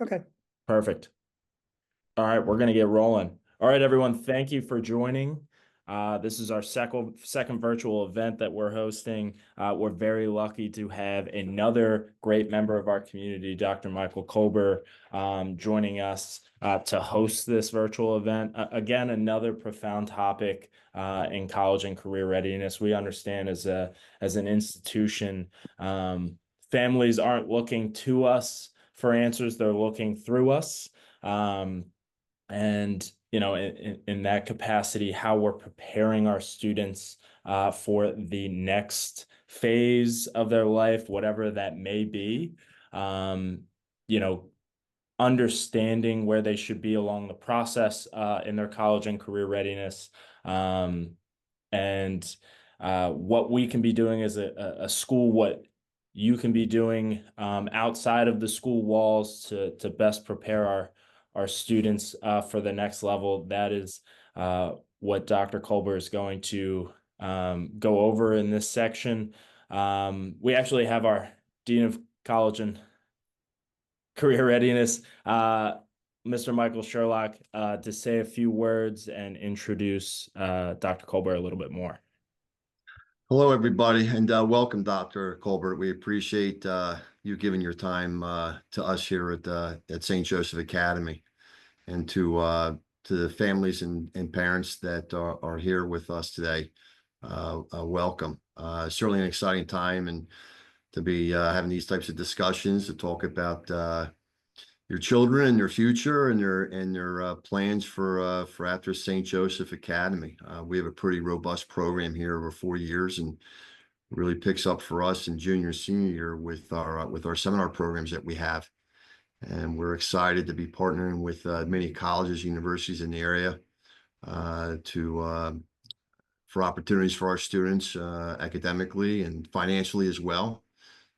Okay. Perfect. All right, we're going to get rolling. All right, everyone, thank you for joining. This is our second virtual event that we're hosting. We're very lucky to have another great member of our community, Dr. Michael Kolber, joining us to host this virtual event. Again, another profound topic in college and career readiness. We understand as an institution, families aren't looking to us for answers; they're looking through us. And in that capacity, how we're preparing our students for the next phase of their life, whatever that may be. um, you know Understanding where they should be along the process in their college and career readiness, and what we can be doing as a school, what you can be doing outside of the school walls to best prepare our students for the next level. That is what Dr. Kolber is going to go over in this section. We actually have our Dean of College and Career Readiness, Mr. Michael Sherlock, to say a few words and introduce Dr. Kolber a little bit more. Hello, everybody, and welcome, Dr. Colbert. We appreciate you giving your time to us here at St. Joseph Academy, and to the families and parents that are here with us today. Welcome. Certainly an exciting time, and to be having these types of discussions to talk about your children and their future and their plans for after St. Joseph Academy. We have a pretty robust program here over 4 years, and really picks up for us in junior senior year with our seminar programs that we have. And we're excited to be partnering with many colleges, universities in the area for opportunities for our students academically and financially as well.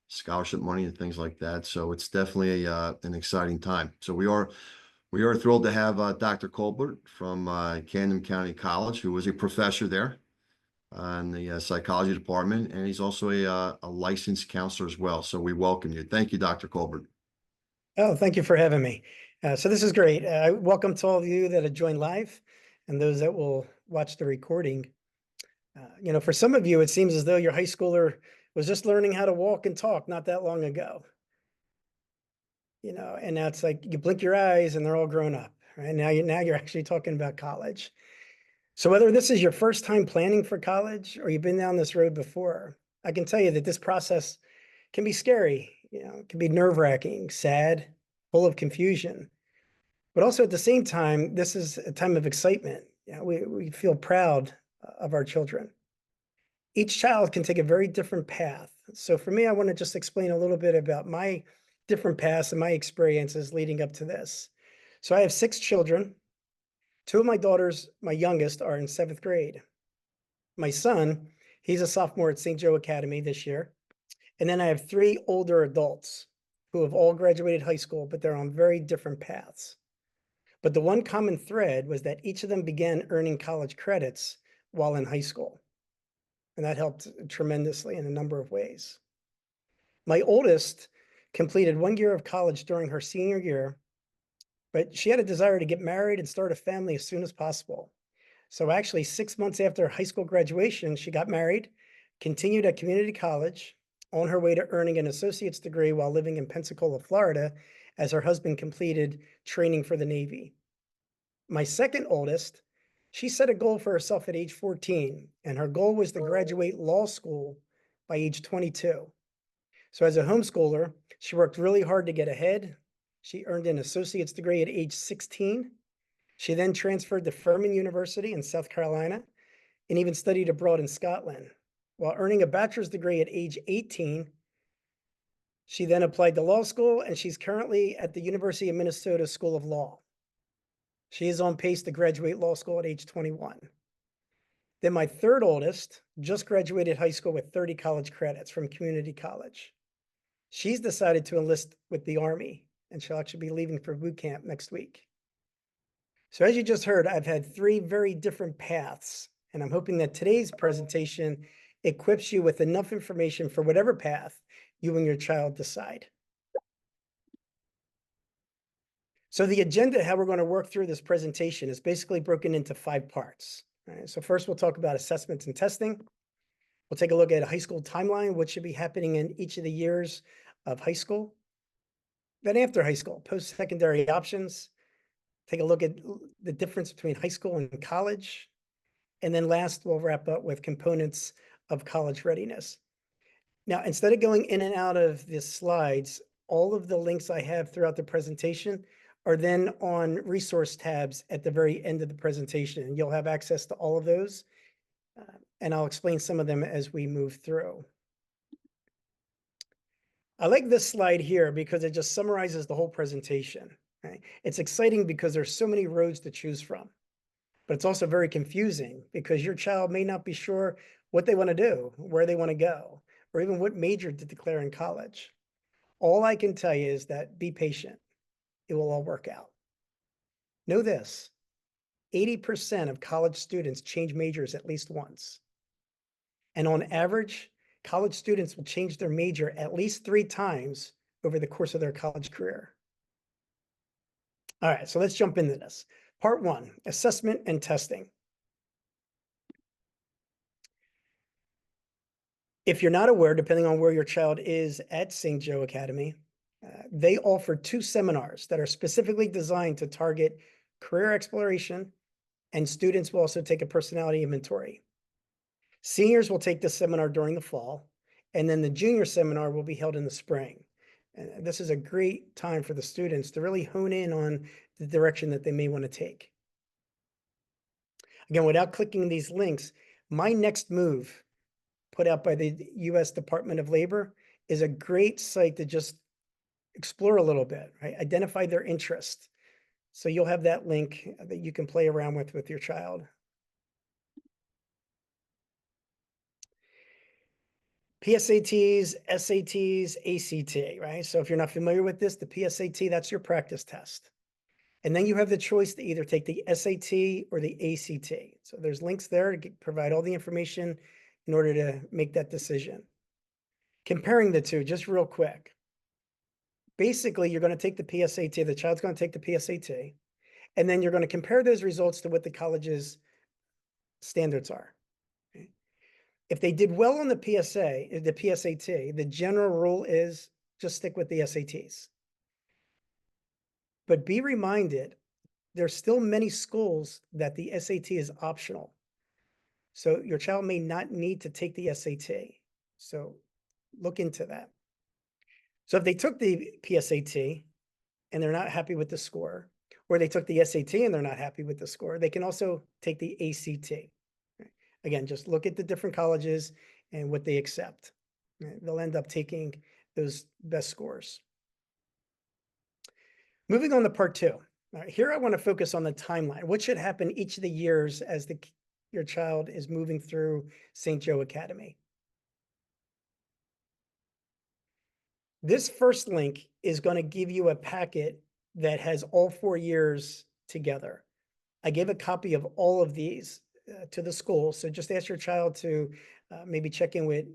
Scholarship money and things like that. So it's definitely an exciting time. So we are thrilled to have Dr. Colbert from Camden County College, who was a professor there in the psychology department, and he's also a licensed counselor as well. So we welcome you. Thank you, Dr. Colbert. Oh, thank you for having me. So this is great. Welcome to all of you that have joined live and those that will watch the recording. For some of you, it seems as though your high schooler was just learning how to walk and talk not that long ago. And now it's like you blink your eyes and they're all grown up, right? Now you're actually talking about college. So whether this is your first time planning for college or you've been down this road before, I can tell you that this process can be scary. It can be nerve-wracking, sad, full of confusion. But also at the same time, this is a time of excitement. We feel proud of our children. Each child can take a very different path. So for me, I want to just explain a little bit about my different paths and my experiences leading up to this. So I have 6 children. 2 of my daughters, my youngest, are in 7th grade. My son, he's a sophomore at St. Joe Academy this year. And then I have 3 older adults who have all graduated high school, but they're on very different paths. But the one common thread was that each of them began earning college credits while in high school. And that helped tremendously in a number of ways. My oldest completed 1 year of college during her senior year, but she had a desire to get married and start a family as soon as possible. So actually 6 months after high school graduation, she got married, continued at community college, on her way to earning an associate's degree while living in Pensacola, Florida, as her husband completed training for the Navy. My second oldest, she set a goal for herself at age 14, and her goal was to graduate law school by age 22. So as a homeschooler, she worked really hard to get ahead. She earned an associate's degree at age 16. She then transferred to Furman University in South Carolina and even studied abroad in Scotland. While earning a bachelor's degree at age 18, she then applied to law school, and she's currently at the University of Minnesota School of Law. She is on pace to graduate law school at age 21. Then my third oldest just graduated high school with 30 college credits from community college. She's decided to enlist with the Army, and she'll actually be leaving for boot camp next week. So as you just heard, I've had 3 very different paths, and I'm hoping that today's presentation equips you with enough information for whatever path you and your child decide. So the agenda, how we're going to work through this presentation, is basically broken into 5 parts. All right, so first we'll talk about assessments and testing. We'll take a look at a high school timeline, what should be happening in each of the years of high school. Then after high school, post-secondary options, take a look at the difference between high school and college. And then last, we'll wrap up with components of college readiness. Now, instead of going in and out of the slides, all of the links I have throughout the presentation are then on resource tabs at the very end of the presentation. And you'll have access to all of those. And I'll explain some of them as we move through. I like this slide here because it just summarizes the whole presentation. Right? It's exciting because there's so many roads to choose from, but it's also very confusing because your child may not be sure what they want to do, where they want to go, or even what major to declare in college. All I can tell you is that be patient. It will all work out. Know this, 80% of college students change majors at least once. And on average, college students will change their major at least 3 times over the course of their college career. All right, so let's jump into this. Part 1, assessment and testing. If you're not aware, depending on where your child is at St. Joe Academy, they offer 2 seminars that are specifically designed to target career exploration, and students will also take a personality inventory. Seniors will take this seminar during the fall, and then the junior seminar will be held in the spring. And this is a great time for the students to really hone in on the direction that they may want to take. Again, without clicking these links, My Next Move, put out by the U.S. Department of Labor, is a great site to just explore a little bit, right? Identify their interest. So you'll have that link that you can play around with your child. PSATs, SATs, ACT, right? So if you're not familiar with this, the PSAT, that's your practice test. And then you have the choice to either take the SAT or the ACT. So there's links there to provide all the information in order to make that decision. Comparing the two, just real quick. Basically, you're going to take the PSAT, the child's going to take the PSAT, and then you're going to compare those results to what the college's standards are. If they did well on the PSAT, the general rule is just stick with the SATs. But be reminded, there's still many schools that the SAT is optional. So your child may not need to take the SAT. So look into that. So if they took the PSAT and they're not happy with the score, or they took the SAT and they're not happy with the score, they can also take the ACT. Again, just look at the different colleges and what they accept. They'll end up taking those best scores. Moving on to part 2. Here I want to focus on the timeline. What should happen each of the years as your child is moving through St. Joe Academy? This first link is going to give you a packet that has all 4 years together. I gave a copy of all of these to the school. So just ask your child to maybe check in with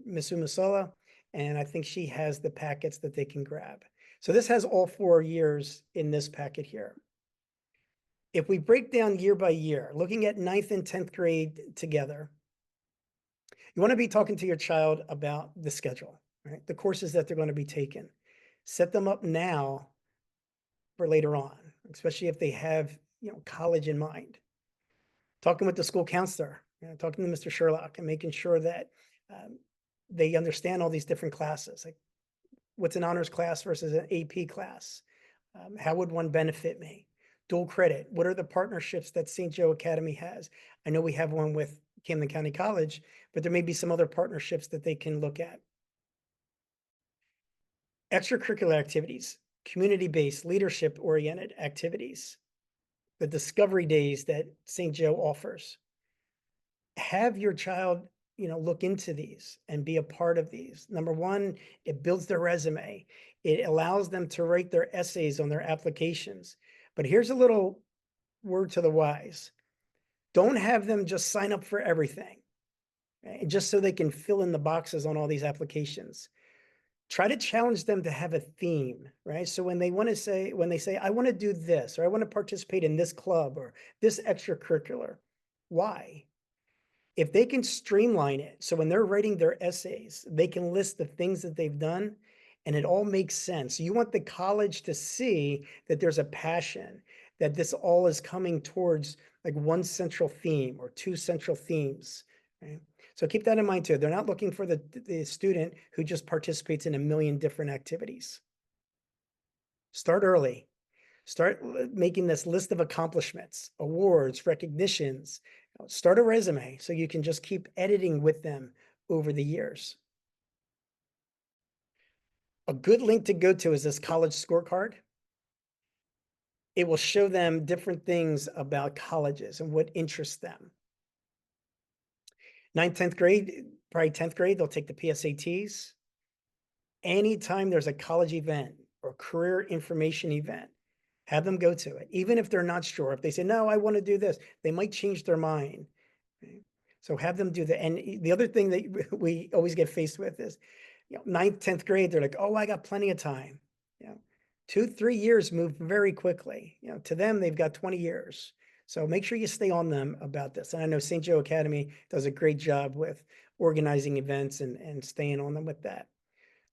Ms. Umasola, and I think she has the packets that they can grab. So this has all 4 years in this packet here. If we break down year by year, looking at 9th and 10th grade together, you want to be talking to your child about the schedule, right? The courses that they're going to be taking. Set them up now for later on, especially if they have, college in mind. Talking with the school counselor, talking to Mr. Sherlock and making sure that they understand all these different classes. Like what's an honors class versus an AP class? How would one benefit me? Dual credit. What are the partnerships that St. Joe Academy has? I know we have one with Camden County College, but there may be some other partnerships that they can look at. Extracurricular activities, community-based, leadership-oriented activities, the discovery days that St. Joe offers. Have your child, look into these and be a part of these. Number one, it builds their resume. It allows them to write their essays on their applications. But here's a little word to the wise. Don't have them just sign up for everything, right? Just so they can fill in the boxes on all these applications. Try to challenge them to have a theme, right? So when they say, I want to do this, or I want to participate in this club or this extracurricular, why? If they can streamline it, so when they're writing their essays, they can list the things that they've done and it all makes sense. You want the college to see that there's a passion, that this all is coming towards like one central theme or two central themes, right? So keep that in mind too. They're not looking for the student who just participates in a million different activities. Start early. Start making this list of accomplishments, awards, recognitions. Start a resume so you can just keep editing with them over the years. A good link to go to is this college scorecard. It will show them different things about colleges and what interests them. 9th, 10th grade, probably 10th grade, they'll take the PSATs. Anytime there's a college event or career information event, have them go to it. Even if they're not sure, if they say, no, I want to do this, they might change their mind. Okay? So have them do that. And the other thing that we always get faced with is, 9th, 10th grade, they're like, oh, I got plenty of time. 2, 3 years move very quickly. To them, they've got 20 years. So make sure you stay on them about this. And I know St. Joe Academy does a great job with organizing events and staying on them with that.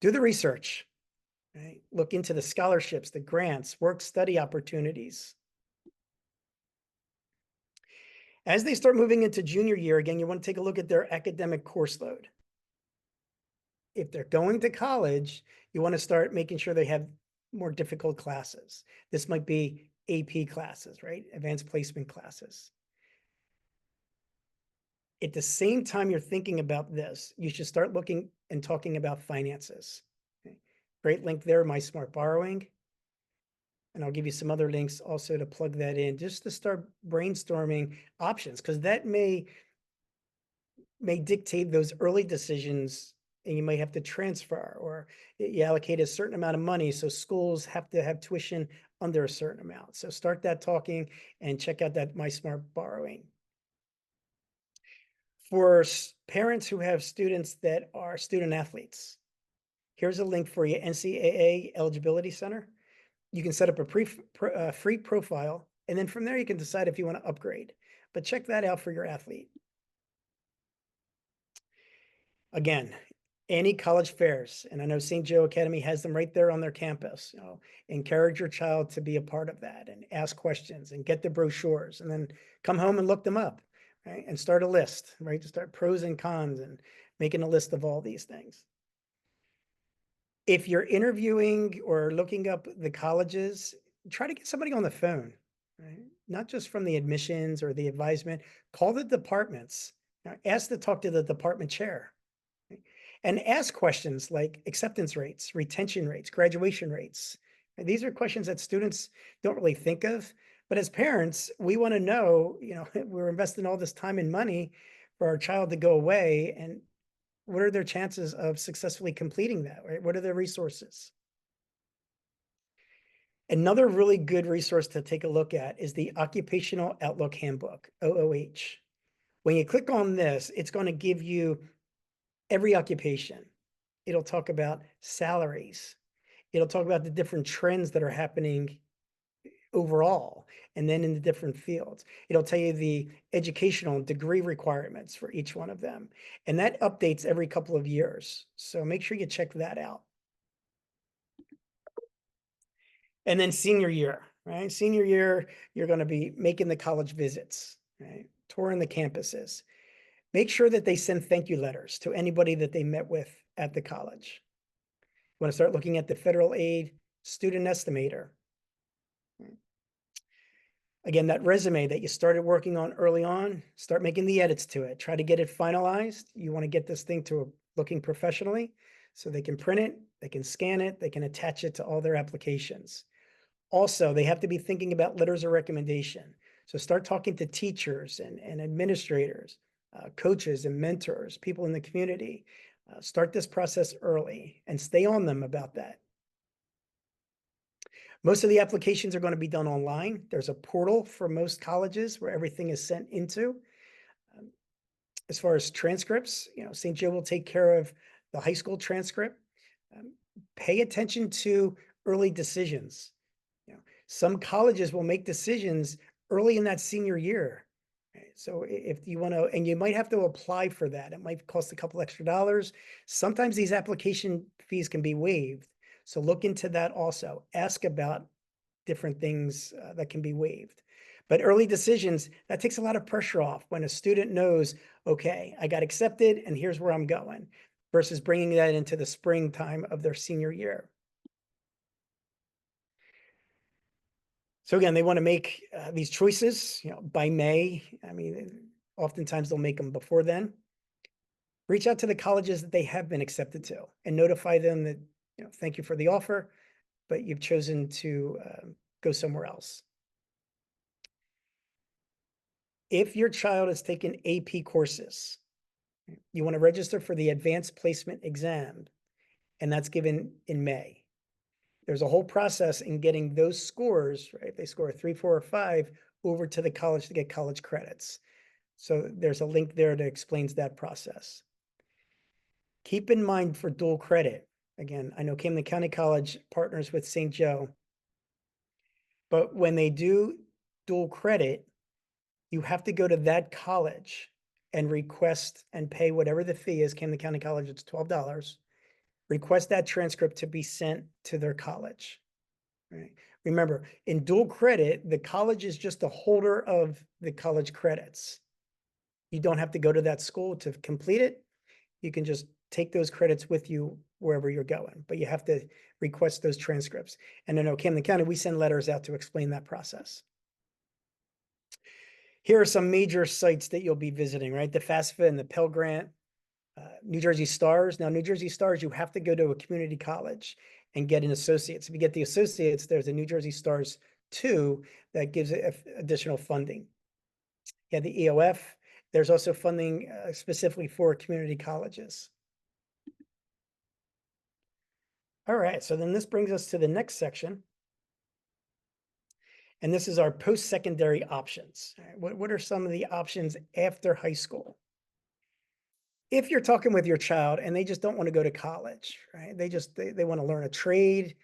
Do the research, right? Look into the scholarships, the grants, work-study opportunities. As they start moving into junior year, again, you want to take a look at their academic course load. If they're going to college, you want to start making sure they have more difficult classes. This might be AP classes, right? Advanced placement classes. At the same time you're thinking about this, you should start looking and talking about finances. Okay. Great link there, My Smart Borrowing. And I'll give you some other links also to plug that in, just to start brainstorming options, because that may dictate those early decisions, and you might have to transfer, or you allocate a certain amount of money, so schools have to have tuition under a certain amount. So start that talking and check out that My Smart Borrowing. For parents who have students that are student athletes, here's a link for you, NCAA Eligibility Center. You can set up a free profile, and then from there you can decide if you want to upgrade. But check that out for your athlete. Again, any college fairs, and I know St. Joe Academy has them right there on their campus. Encourage your child to be a part of that and ask questions and get the brochures, and then come home and look them up, right? And start a list, right? To start pros and cons and making a list of all these things. If you're interviewing or looking up the colleges, try to get somebody on the phone, right? Not just from the admissions or the advisement. Call the departments. Ask to talk to the department chair. Right? And ask questions like acceptance rates, retention rates, graduation rates. And these are questions that students don't really think of. But as parents, we want to know, we're investing all this time and money for our child to go away, and what are their chances of successfully completing that, right? What are their resources? Another really good resource to take a look at is the Occupational Outlook Handbook, OOH. When you click on this, it's going to give you every occupation. It'll talk about salaries. It'll talk about the different trends that are happening overall, and then in the different fields. It'll tell you the educational degree requirements for each one of them. And that updates every couple of years. So make sure you check that out. And then senior year, right? Senior year, you're going to be making the college visits, right? Touring the campuses. Make sure that they send thank you letters to anybody that they met with at the college. You want to start looking at the federal aid student estimator. Again, that resume that you started working on early on, start making the edits to it. Try to get it finalized. You want to get this thing to looking professionally so they can print it, they can scan it, they can attach it to all their applications. Also, they have to be thinking about letters of recommendation. So start talking to teachers and administrators, coaches and mentors, people in the community. Start this process early and stay on them about that. Most of the applications are going to be done online. There's a portal for most colleges where everything is sent into. As far as transcripts, St. Joe will take care of the high school transcript. pay attention to early decisions. You know, some colleges will make decisions early in that senior year. Right? So if you want to, and you might have to apply for that. It might cost a couple extra dollars. Sometimes these application fees can be waived. So look into that also. Ask about different things that can be waived. But early decisions, that takes a lot of pressure off when a student knows, okay, I got accepted and here's where I'm going, versus bringing that into the springtime of their senior year. So again, they want to make these choices, by May. I mean, oftentimes they'll make them before then. Reach out to the colleges that they have been accepted to and notify them that, thank you for the offer, but you've chosen to go somewhere else. If your child has taken AP courses, you want to register for the advanced placement exam, and that's given in May. There's a whole process in getting those scores, right? If they score a 3, 4, or 5, over to the college to get college credits. So there's a link there that explains that process. Keep in mind for dual credit, again, I know Camden County College partners with St. Joe, but when they do dual credit, you have to go to that college and request and pay whatever the fee is. Camden County College, it's $12. Request that transcript to be sent to their college. Right? Remember, in dual credit, the college is just a holder of the college credits. You don't have to go to that school to complete it. You can just take those credits with you wherever you're going, but you have to request those transcripts. And I know Camden County, we send letters out to explain that process. Here are some major sites that you'll be visiting, right? The FAFSA and the Pell Grant, New Jersey Stars. Now, New Jersey Stars, you have to go to a community college and get an associate's. If you get the associates, there's a New Jersey Stars 2 that gives additional funding. Yeah, the EOF, there's also funding specifically for community colleges. All right, so then this brings us to the next section. And this is our post-secondary options. What are some of the options after high school? If you're talking with your child and they just don't want to go to college, right? They want to learn a trade,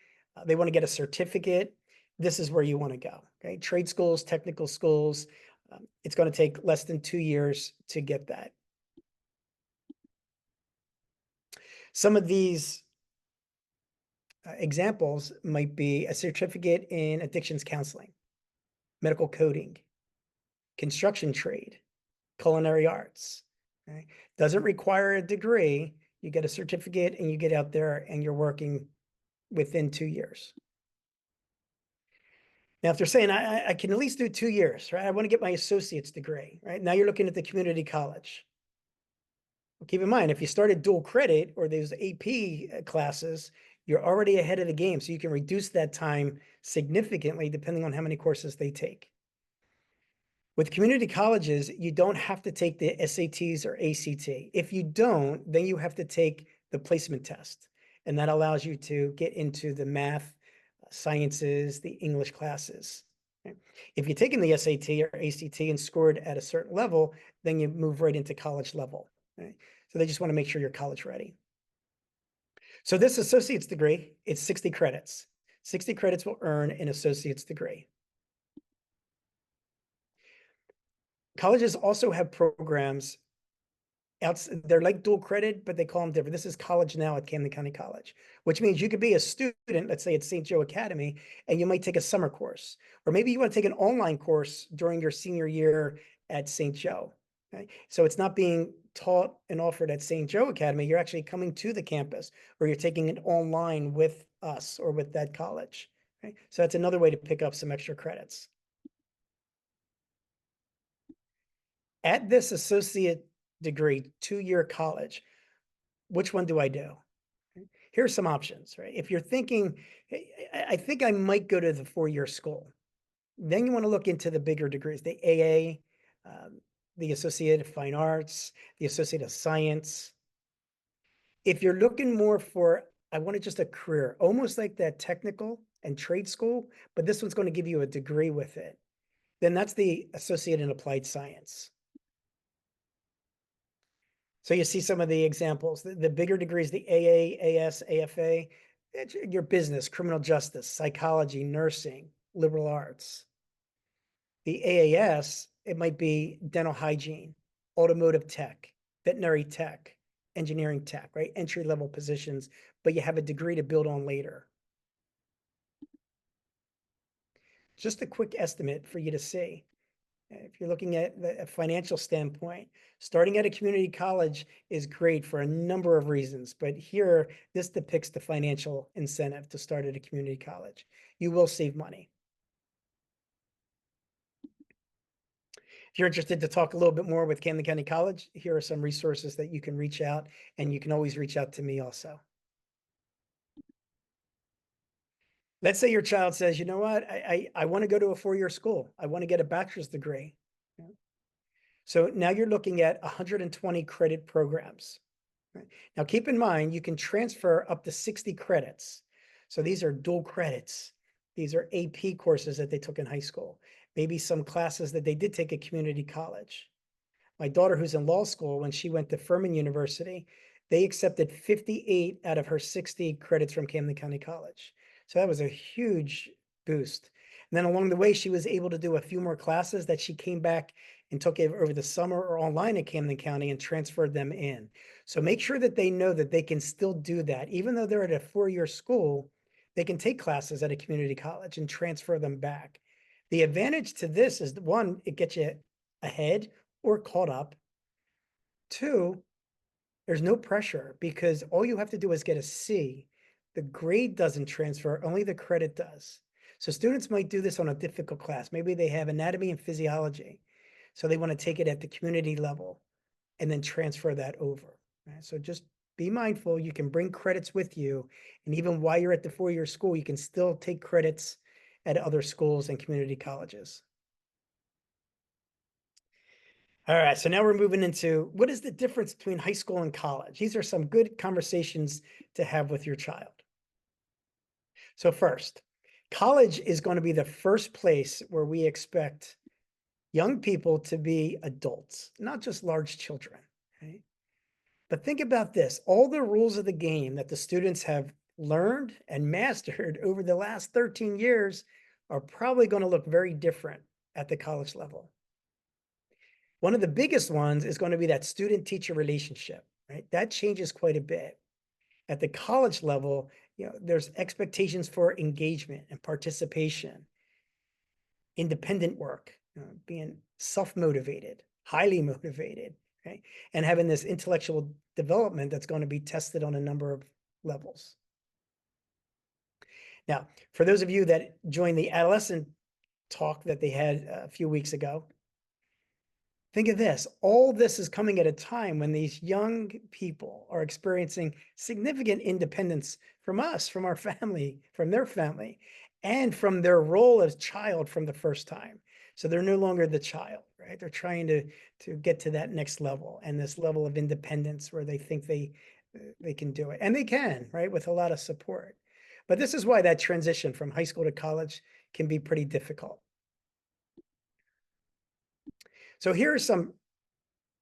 they want to get a certificate, this is where you want to go, okay? Trade schools, technical schools, it's going to take less than 2 years to get that. Some of these examples might be a certificate in addictions counseling, medical coding, construction trade, culinary arts. Okay? Doesn't require a degree. You get a certificate and you get out there and you're working within 2 years. Now, if they're saying, I can at least do 2 years, right? I want to get my associate's degree, right? Now you're looking at the community college. Well, keep in mind, if you started dual credit or those AP classes, you're already ahead of the game. So you can reduce that time significantly depending on how many courses they take. With community colleges, you don't have to take the SATs or ACT. If you don't, then you have to take the placement test. And that allows you to get into the math, sciences, the English classes. Okay? If you're taking the SAT or ACT and scored at a certain level, then you move right into college level. Okay? So they just want to make sure you're college ready. So this associate's degree, it's 60 credits. 60 credits will earn an associate's degree. Colleges also have programs, they're like dual credit, but they call them different. This is College Now at Camden County College, which means you could be a student, let's say at St. Joe Academy, and you might take a summer course. Or maybe you want to take an online course during your senior year at St. Joe. Okay? So it's not being taught and offered at St. Joe Academy. You're actually coming to the campus, or you're taking it online with us or with that college. Okay? So that's another way to pick up some extra credits. At this associate degree, 2-year college, which one do I do? Here's some options, right? If you're thinking, hey, I think I might go to the 4-year school, then you want to look into the bigger degrees, the AA, the Associate of Fine Arts, the Associate of Science. If you're looking more for, I wanted just a career, almost like that technical and trade school, but this one's going to give you a degree with it, then that's the Associate in Applied Science. So you see some of the examples, the bigger degrees, the AA, AS, AFA, your business, criminal justice, psychology, nursing, liberal arts. The AAS, it might be dental hygiene, automotive tech, veterinary tech, engineering tech, right? Entry-level positions, but you have a degree to build on later. Just a quick estimate for you to see. If you're looking at a financial standpoint, starting at a community college is great for a number of reasons, but here, this depicts the financial incentive to start at a community college. You will save money. If you're interested to talk a little bit more with Camden County College, here are some resources that you can reach out, and you can always reach out to me also. Let's say your child says, you know what, I want to go to a four-year school. I want to get a bachelor's degree. So now you're looking at 120 credit programs. Right? Now, keep in mind, you can transfer up to 60 credits. So these are dual credits. These are AP courses that they took in high school. Maybe some classes that they did take at community college. My daughter, who's in law school, when she went to Furman University, they accepted 58 out of her 60 credits from Camden County College. So that was a huge boost. And then along the way, she was able to do a few more classes that she came back and took over the summer or online at Camden County and transferred them in. So make sure that they know that they can still do that. Even though they're at a four-year school, they can take classes at a community college and transfer them back. The advantage to this is, one, it gets you ahead or caught up. Two, there's no pressure because all you have to do is get a C. The grade doesn't transfer, only the credit does. So students might do this on a difficult class. Maybe they have anatomy and physiology. So they want to take it at the community level and then transfer that over. Right? So just be mindful, you can bring credits with you. And even while you're at the four-year school, you can still take credits at other schools and community colleges. All right, so now we're moving into what is the difference between high school and college? These are some good conversations to have with your child. So first, college is going to be the first place where we expect young people to be adults, not just large children, right? But think about this, all the rules of the game that the students have learned and mastered over the last 13 years are probably going to look very different at the college level. One of the biggest ones is going to be that student-teacher relationship, right? That changes quite a bit. At the college level, there's expectations for engagement and participation, independent work, being self-motivated, highly motivated, right? And having this intellectual development that's going to be tested on a number of levels. Now, for those of you that joined the adolescent talk that they had a few weeks ago, think of this, all this is coming at a time when these young people are experiencing significant independence from us, from our family, from their family, and from their role as child from the first time. So they're no longer the child, right? They're trying to get to that next level and this level of independence where they think they can do it. And they can, right? With a lot of support. But this is why that transition from high school to college can be pretty difficult. So here are some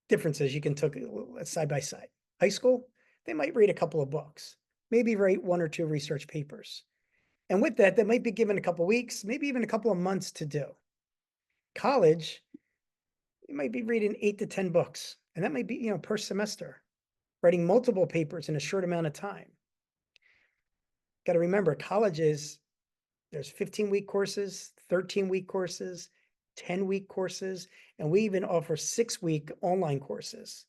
differences you can take side by side. High school, they might read a couple of books, maybe write one or two research papers. And with that, they might be given a couple of weeks, maybe even a couple of months to do. College, you might be reading 8 to 10 books, and that might be, per semester, writing multiple papers in a short amount of time. Got to remember, there's 15-week courses, 13-week courses, 10-week courses, and we even offer 6-week online courses.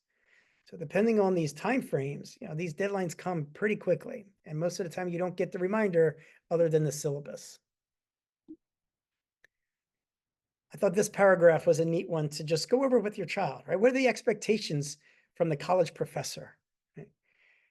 So depending on these timeframes, these deadlines come pretty quickly. And most of the time you don't get the reminder other than the syllabus. I thought this paragraph was a neat one to just go over with your child, right? What are the expectations from the college professor? Right?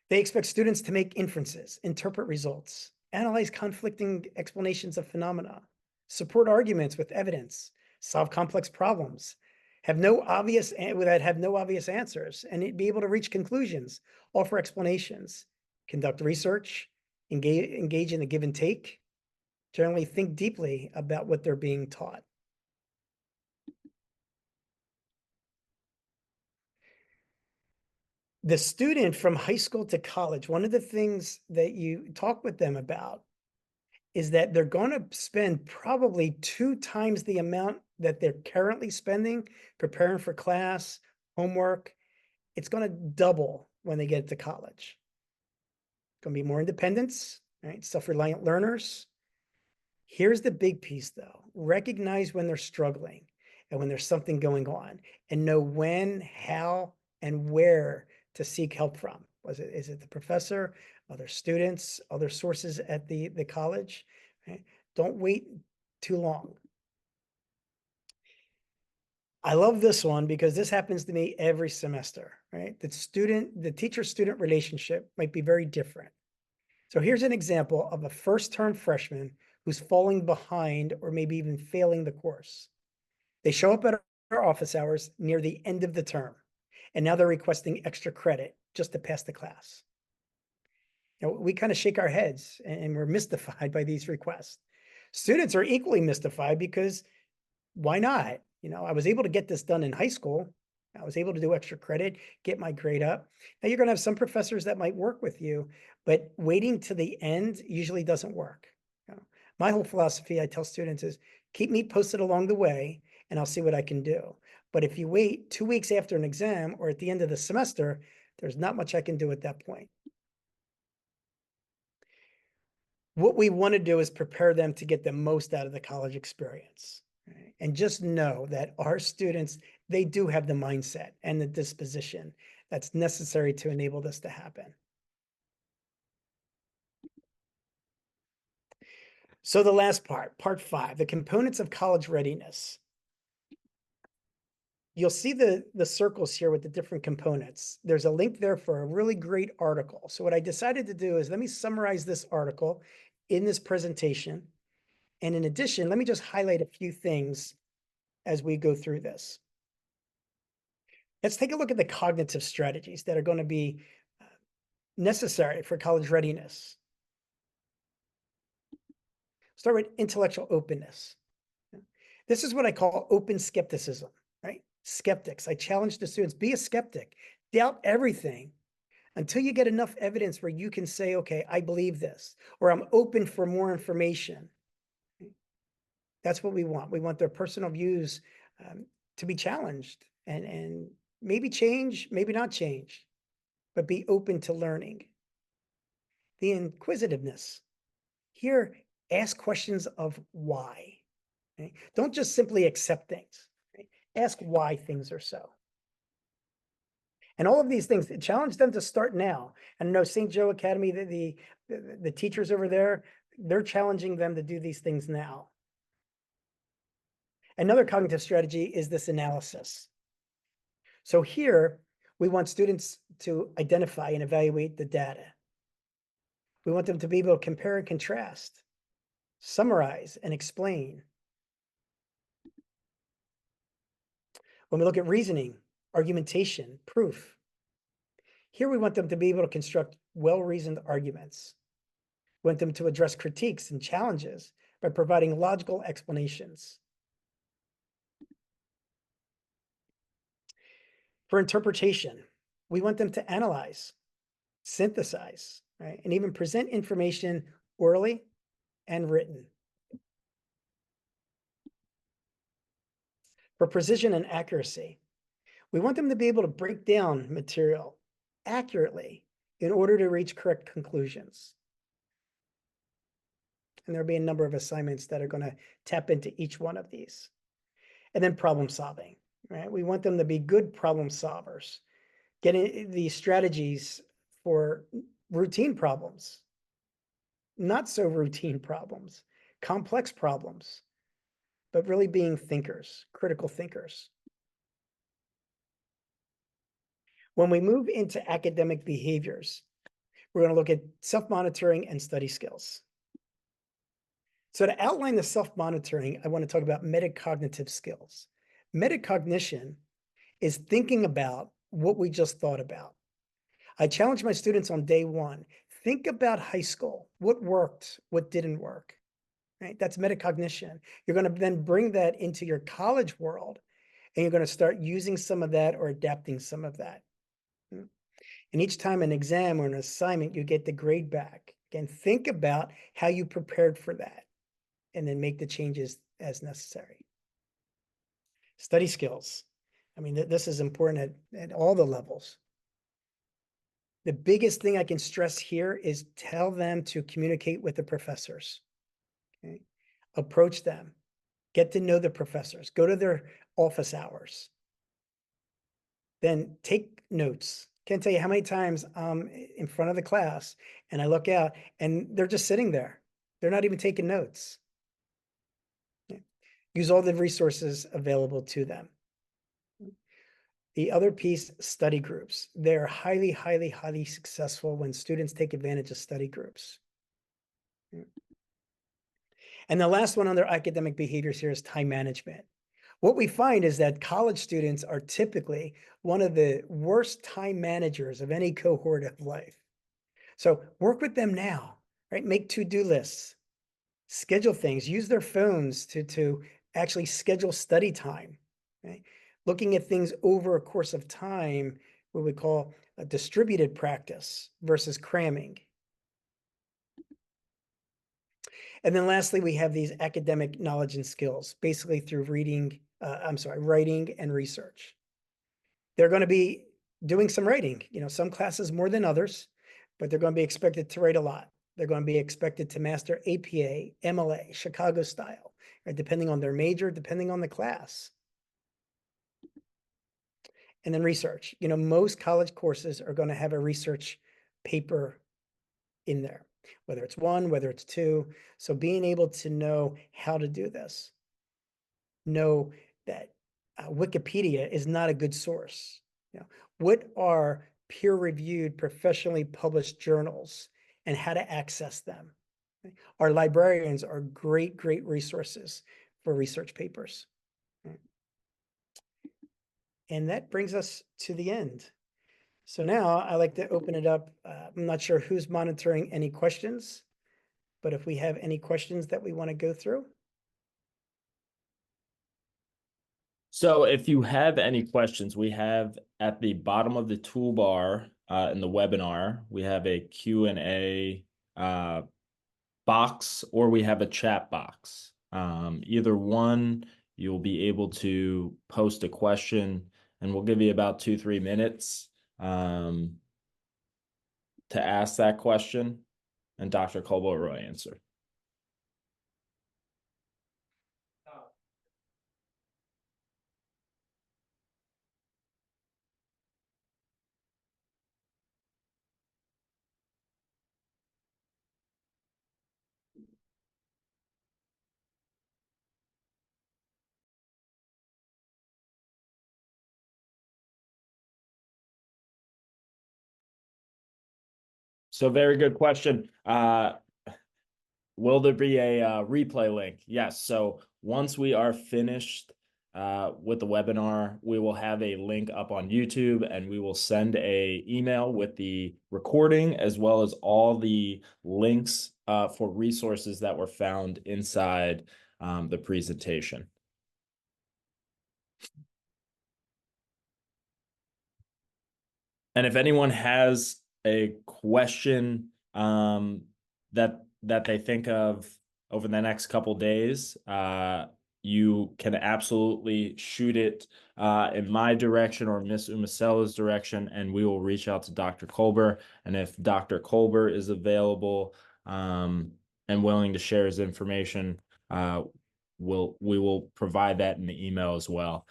They expect students to make inferences, interpret results, analyze conflicting explanations of phenomena, support arguments with evidence, solve complex problems, have no obvious answers, and be able to reach conclusions, offer explanations, conduct research, engage in a give and take, generally think deeply about what they're being taught. The student from high school to college, one of the things that you talk with them about is that they're going to spend probably 2 times the amount that they're currently spending preparing for class, homework. It's going to double when they get to college. It's going to be more independence, right? Self-reliant learners. Here's the big piece though. Recognize when they're struggling and when there's something going on, and know when, how, and where to seek help from. Is it the professor, other students, other sources at the college? Right? Don't wait too long. I love this one because this happens to me every semester, right? The teacher-student relationship might be very different. So here's an example of a first-term freshman who's falling behind or maybe even failing the course. They show up at our office hours near the end of the term, and now they're requesting extra credit just to pass the class. You know, we kind of shake our heads and we're mystified by these requests. Students are equally mystified because why not? You know, I was able to get this done in high school. I was able to do extra credit, get my grade up. Now you're going to have some professors that might work with you, but waiting to the end usually doesn't work. You know, my whole philosophy, I tell students, is keep me posted along the way and I'll see what I can do. But if you wait 2 weeks after an exam or at the end of the semester, there's not much I can do at that point. What we want to do is prepare them to get the most out of the college experience. Right? And just know that our students, they do have the mindset and the disposition that's necessary to enable this to happen. So the last part 5, the components of college readiness. You'll see the circles here with the different components. There's a link there for a really great article. So what I decided to do is let me summarize this article in this presentation. And in addition, let me just highlight a few things as we go through this. Let's take a look at the cognitive strategies that are going to be necessary for college readiness. Start with intellectual openness. This is what I call open skepticism, right? Skeptics. I challenge the students, be a skeptic, doubt everything until you get enough evidence where you can say, okay, I believe this, or I'm open for more information. That's what we want. We want their personal views to be challenged and maybe change, maybe not change, but be open to learning. The inquisitiveness. Here, ask questions of why. Okay? Don't just simply accept things. Right? Ask why things are so. And all of these things, challenge them to start now. And I know St. Joe Academy, the teachers over there, they're challenging them to do these things now. Another cognitive strategy is this analysis. So here, we want students to identify and evaluate the data. We want them to be able to compare and contrast, summarize and explain. When we look at reasoning, argumentation, proof, here we want them to be able to construct well-reasoned arguments. We want them to address critiques and challenges by providing logical explanations. For interpretation, we want them to analyze, synthesize, right, and even present information orally and written. For precision and accuracy, we want them to be able to break down material accurately in order to reach correct conclusions. And there'll be a number of assignments that are going to tap into each one of these. And then problem solving, right? We want them to be good problem solvers, getting these strategies for routine problems, not so routine problems, complex problems, but really being thinkers, critical thinkers. When we move into academic behaviors, we're going to look at self-monitoring and study skills. So to outline the self-monitoring, I want to talk about metacognitive skills. Metacognition is thinking about what we just thought about. I challenge my students on day 1, think about high school, what worked, what didn't work, right? That's metacognition. You're going to then bring that into your college world, and you're going to start using some of that or adapting some of that. And each time an exam or an assignment, you get the grade back. Again, think about how you prepared for that and then make the changes as necessary. Study skills. I mean, this is important at all the levels. The biggest thing I can stress here is tell them to communicate with the professors. Okay? Approach them. Get to know the professors. Go to their office hours. Then take notes. Can't tell you how many times I'm in front of the class and I look out and they're just sitting there. They're not even taking notes. Use all the resources available to them. The other piece, study groups. They're highly, highly, highly successful when students take advantage of study groups. And the last one on their academic behaviors here is time management. What we find is that college students are typically one of the worst time managers of any cohort of life. So work with them now, right? Make to-do lists, schedule things, use their phones to actually schedule study time, right? Looking at things over a course of time, what we call a distributed practice versus cramming. And then lastly, we have these academic knowledge and skills, basically through writing and research. They're going to be doing some writing, some classes more than others, but they're going to be expected to write a lot. They're going to be expected to master APA, MLA, Chicago style, right? Depending on their major, depending on the class. And then research. Most college courses are going to have a research paper in there, whether it's one, whether it's two. So being able to know how to do this, know that Wikipedia is not a good source. What are peer-reviewed, professionally published journals and how to access them? Our librarians are great, great resources for research papers. And that brings us to the end. So now I like to open it up. I'm not sure who's monitoring any questions, but if we have any questions that we want to go through. So if you have any questions, we have at the bottom of the toolbar in the webinar, we have a Q&A box, or we have a chat box. Either one, you'll be able to post a question, and we'll give you about 2-3 minutes to ask that question, and Dr. Colbert will answer. So very good question. Will there be a replay link? Yes. So once we are finished with the webinar, we will have a link up on YouTube, and we will send a email with the recording as well as all the links for resources that were found inside the presentation. And if anyone has a question that they think of over the next couple days, you can absolutely shoot it in my direction or Miss Umacella's direction, and we will reach out to Dr. Colbert. And if Dr. Colbert is available and willing to share his information, we will provide that in the email as well.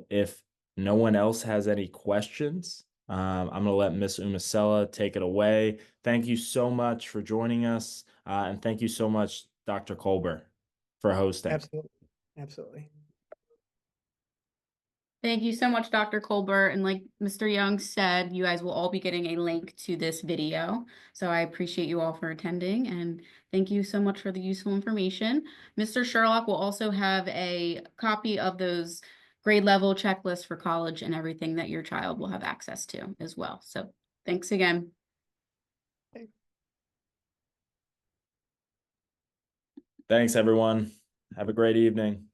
If no one else has any questions, I'm going to let Miss Umacella take it away. Thank you so much for joining us. And thank you so much, Dr. Colbert, for hosting. Absolutely. Absolutely. Thank you so much, Dr. Colbert. And like Mr. Young said, you guys will all be getting a link to this video. So I appreciate you all for attending, and thank you so much for the useful information. Mr. Sherlock will also have a copy of those grade level checklists for college and everything that your child will have access to as well. So thanks again. Thanks, everyone. Have a great evening.